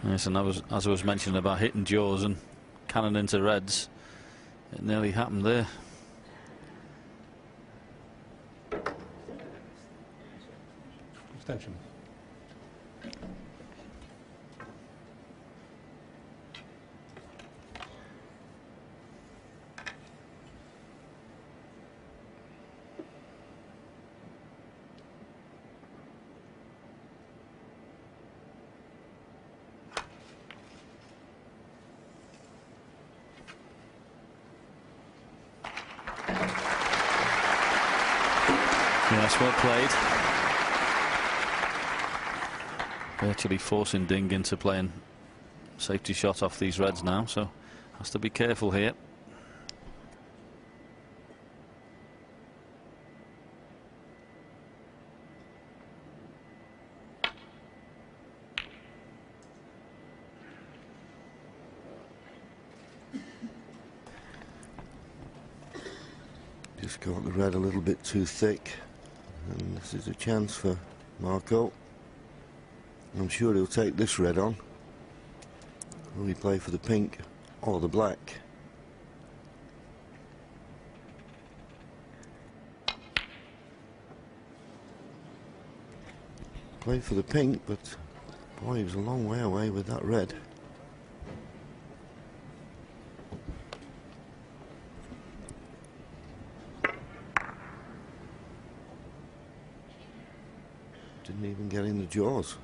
Yes, and as I was mentioning about hitting jaws and cannon into reds, it nearly happened there. Extension. Yes, well played. Virtually forcing Ding into playing safety shot off these reds now, so has to be careful here. Just got the red a little bit too thick, and this is a chance for Marco. I'm sure he'll take this red on. Will he play for the pink or the black? Played for the pink, but boy, he was a long way away with that red. Didn't even get in the jaws.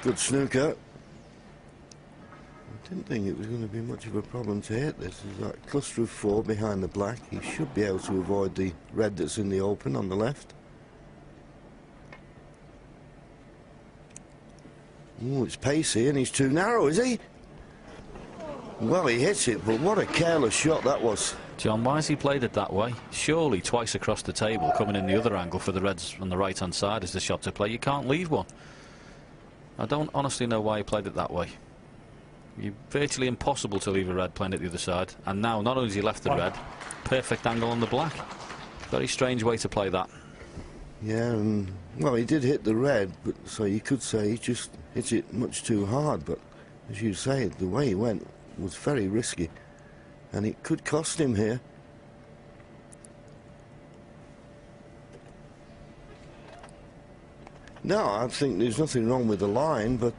Good snooker. I didn't think it was going to be much of a problem to hit this. There's that cluster of 4 behind the black. He should be able to avoid the red that's in the open on the left. Oh, it's pacey and he's too narrow, is he? Well, he hits it, but what a careless shot that was. John, why has he played it that way? Surely twice across the table, coming in the other angle for the reds on the right-hand side is the shot to play. You can't leave one. I don't honestly know why he played it that way. You're virtually impossible to leave a red playing at the other side. And now, not only has he left the red, perfect angle on the black. Very strange way to play that. Yeah, and well, he did hit the red, but so you could say he just hit it much too hard. But as you say, the way he went was very risky, and it could cost him here. No, I think there's nothing wrong with the line, but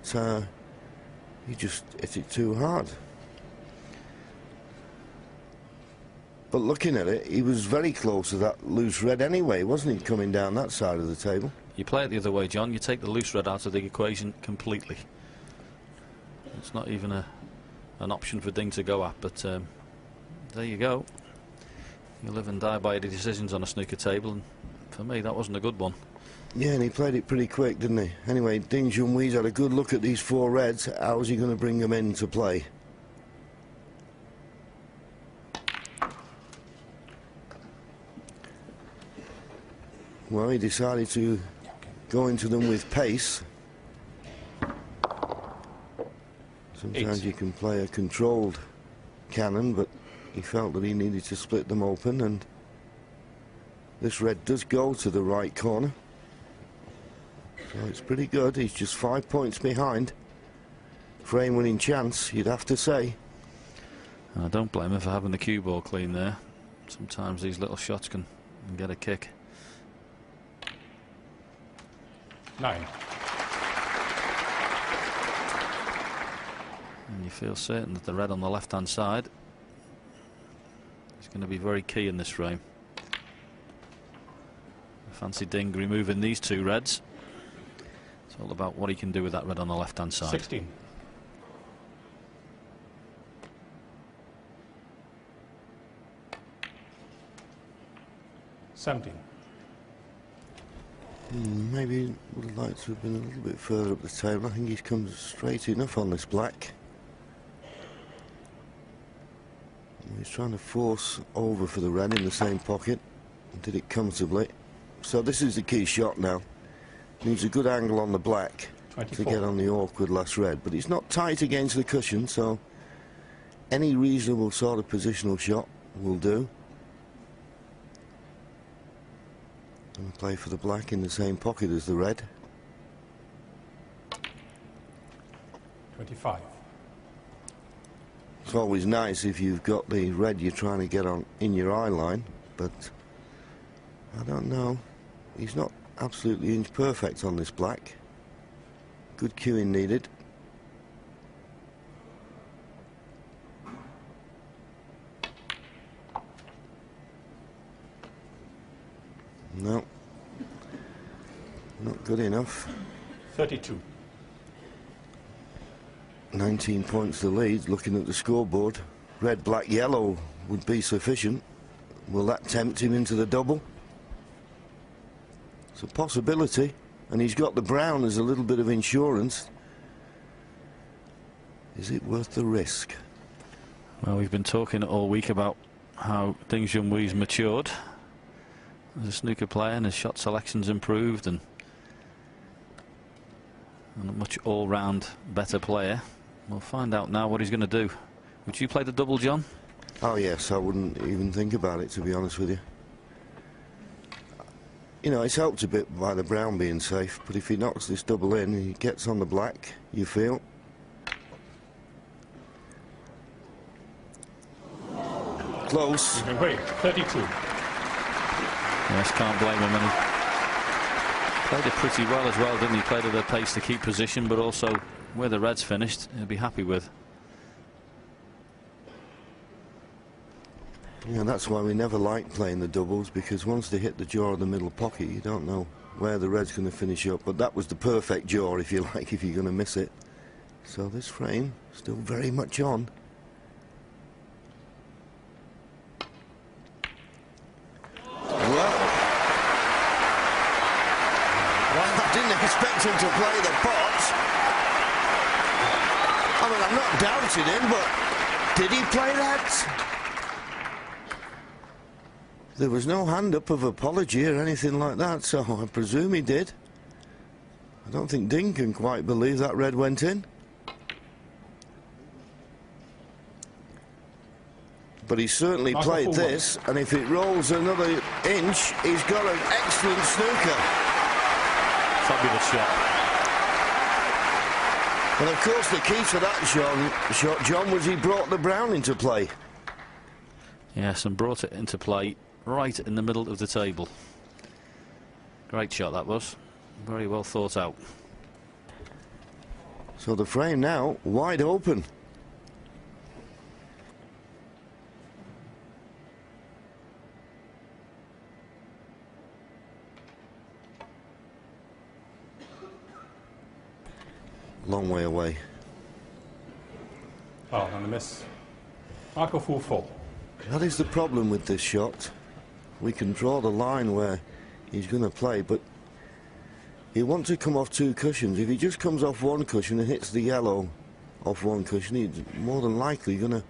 he just hit it too hard. But looking at it, he was very close to that loose red anyway, wasn't he, coming down that side of the table? You play it the other way, John. You take the loose red out of the equation completely. It's not even an option for Ding to go at, but there you go. You live and die by your decisions on a snooker table, and for me, that wasn't a good one. Yeah, and he played it pretty quick, didn't he? Anyway, Ding Junhui's had a good look at these 4 reds. How's he going to bring them into play? Well, he decided to go into them with pace. Sometimes you can play a controlled cannon, but he felt that he needed to split them open, and this red does go to the right corner. So it's pretty good. He's just 5 points behind. Frame winning chance, you'd have to say. I don't blame him for having the cue ball clean there. Sometimes these little shots can get a kick. 9. And you feel certain that the red on the left-hand side is going to be very key in this frame. Fancy Ding removing these 2 reds. It's all about what he can do with that red on the left-hand side. 16. Maybe would have liked to have been a little bit further up the table. I think he's come straight enough on this black. He's trying to force over for the red in the same pocket. Did it comfortably. So this is the key shot now. Needs a good angle on the black 24. To get on the awkward last red. But it's not tight against the cushion, so any reasonable sort of positional shot will do. And play for the black in the same pocket as the red. 25. It's always nice if you've got the red you're trying to get on in your eye line, but I don't know. He's not absolutely inch perfect on this black. Good cueing needed. No, not good enough. 32. 19 points the lead, looking at the scoreboard. Red, black, yellow would be sufficient. Will that tempt him into the double? It's a possibility, and he's got the brown as a little bit of insurance. Is it worth the risk? Well, we've been talking all week about how Ding Junhui's matured as a snooker player, and his shot selection's improved, and a much all-round better player. We'll find out now what he's going to do. Would you play the double, John? Oh yes, I wouldn't even think about it, to be honest with you. You know, it's helped a bit by the brown being safe, but if he knocks this double in, he gets on the black, you feel. Close. Wait, 32. Yes, can't blame him. And he played it pretty well as well, didn't he? Played at a pace to keep position, but also where the red's finished, he'll be happy with. Yeah, that's why we never like playing the doubles, because once they hit the jaw of the middle pocket, you don't know where the red's going to finish up. But that was the perfect jaw, if you like, if you're going to miss it. So this frame still very much on. Expect him to play the pot. I mean, I'm not doubting him, but did he play that? There was no hand up of apology or anything like that, so I presume he did. I don't think Ding can quite believe that red went in. But he certainly played this, and if it rolls another inch, he's got an excellent snooker. Fabulous shot. And of course the key to that shot, John, was he brought the brown into play. Yes, and brought it into play right in the middle of the table. Great shot that was. Very well thought out. So the frame now wide open. Long way away. Oh, and a miss. Marco full. That is the problem with this shot. We can draw the line where he's going to play, but you want to come off two cushions. If he just comes off one cushion and hits the yellow off one cushion, he's more than likely going to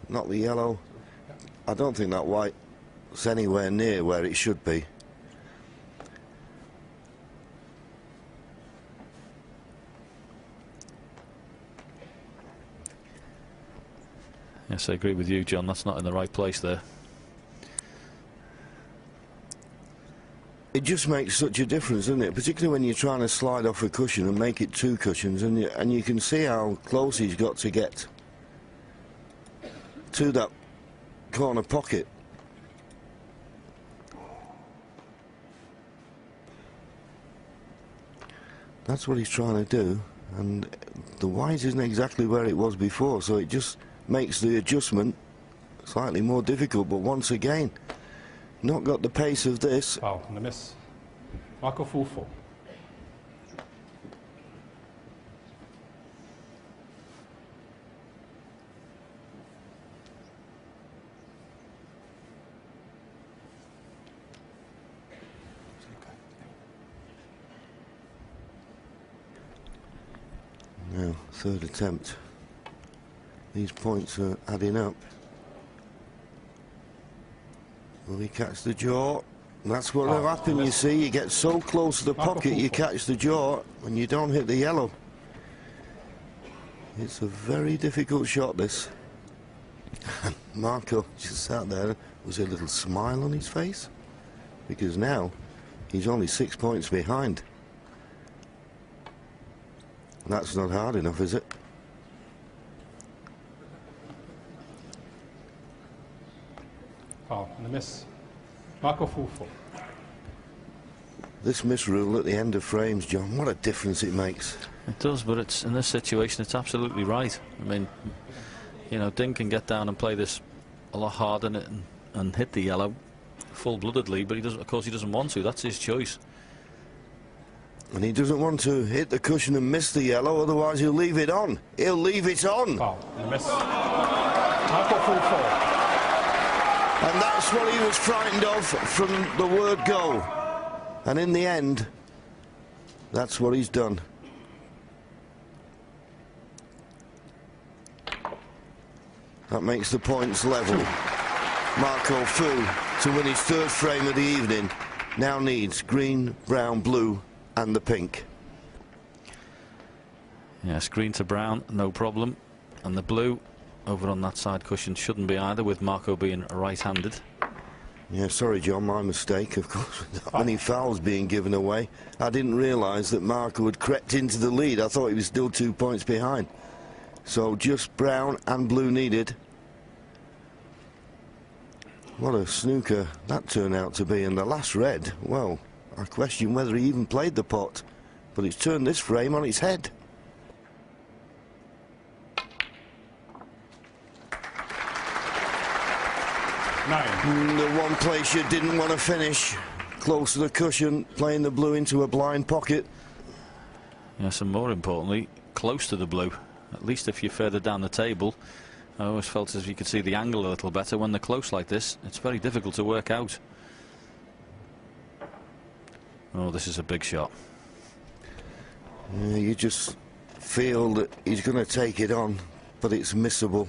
knock the yellow. I don't think that white's anywhere near where it should be. Yes, I agree with you, John. That's not in the right place there. It just makes such a difference, doesn't it? Particularly when you're trying to slide off a cushion and make it two cushions, and you can see how close he's got to get to that corner pocket. That's what he's trying to do, and the white isn't exactly where it was before, so it just makes the adjustment slightly more difficult. But once again, not got the pace of this. Oh, and a miss. Marco full. Now, third attempt. These points are adding up. Will he catch the jaw? That's what will happen, you see. You get so close to the pocket, you catch the jaw, and you don't hit the yellow. It's a very difficult shot, this. Marco just sat there with a little smile on his face, because now he's only 6 points behind. That's not hard enough, is it? Foul and a miss. Marco full 4. This misrule at the end of frames, John, what a difference it makes. It does, but it's in this situation, it's absolutely right. I mean, you know, Ding can get down and play this a lot harder and hit the yellow full-bloodedly, but he doesn't. Of course, he doesn't want to. That's his choice. And he doesn't want to hit the cushion and miss the yellow, otherwise he'll leave it on. He'll leave it on. Foul and a miss. Marco full 4. And that's what he was frightened of from the word go. And in the end, that's what he's done. That makes the points level. Marco Fu, to win his third frame of the evening, now needs green, brown, blue and the pink. Yes, green to brown, no problem. And the blue over on that side cushion shouldn't be either, with Marco being right-handed. Yeah, sorry, John, my mistake. Of course, with that many fouls being given away, I didn't realise that Marco had crept into the lead. I thought he was still 2 points behind. So just brown and blue needed. What a snooker that turned out to be. And the last red, well, I question whether he even played the pot, but it's turned this frame on its head. The one place you didn't want to finish, close to the cushion, playing the blue into a blind pocket. Yes, and more importantly, close to the blue. At least if you're further down the table, I always felt as if you could see the angle a little better. When they're close like this, it's very difficult to work out. Oh, this is a big shot. You just feel that he's going to take it on, but it's missable.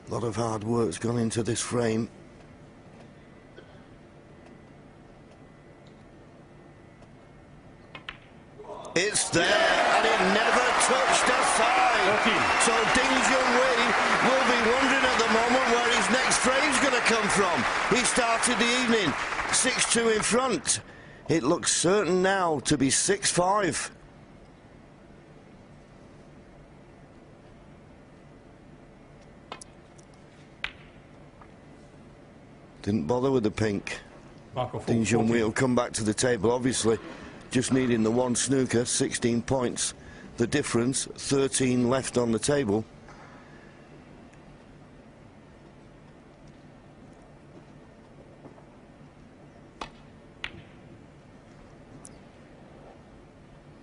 A lot of hard work's gone into this frame. It's there, and it never touched a 5. So Junhui will be wondering at the moment where his next frame's going to come from. He started the evening 6-2 in front. It looks certain now to be 6-5. Didn't bother with the pink. Junhui will come back to the table, obviously. Just needing the one snooker, 16 points. The difference, 13 left on the table.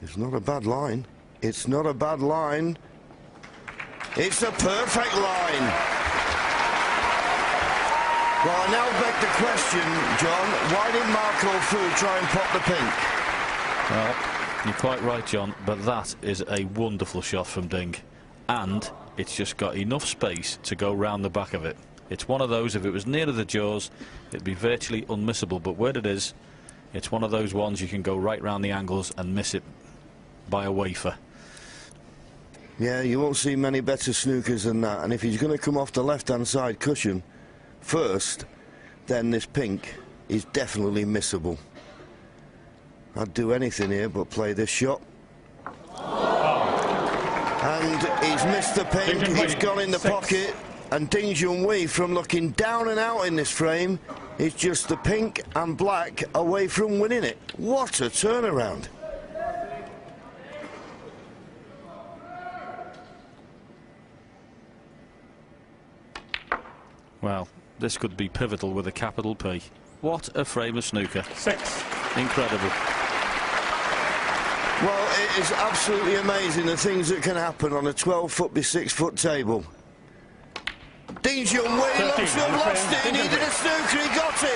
It's not a bad line. It's not a bad line. It's a perfect line. Well, I now beg the question, John, why did Marco Fu try and pop the pink? Well, you're quite right, John, but that is a wonderful shot from Ding. And it's just got enough space to go round the back of it. It's one of those, if it was nearer the jaws, it'd be virtually unmissable. But where it is, it's one of those ones you can go right round the angles and miss it by a wafer. Yeah, you won't see many better snookers than that. And if he's going to come off the left-hand side cushion first, then this pink is definitely missable. I'd do anything here but play this shot. And he's missed the pink, it's gone in the pocket, and Junhui, from looking down and out in this frame, is just the pink and black away from winning it. What a turnaround. Well, this could be pivotal with a capital P. What a frame of snooker. 6. Incredible. Well, it is absolutely amazing the things that can happen on a 12-foot by 6-foot table. Junhui looks to have lost it. He needed a snooker, he got it.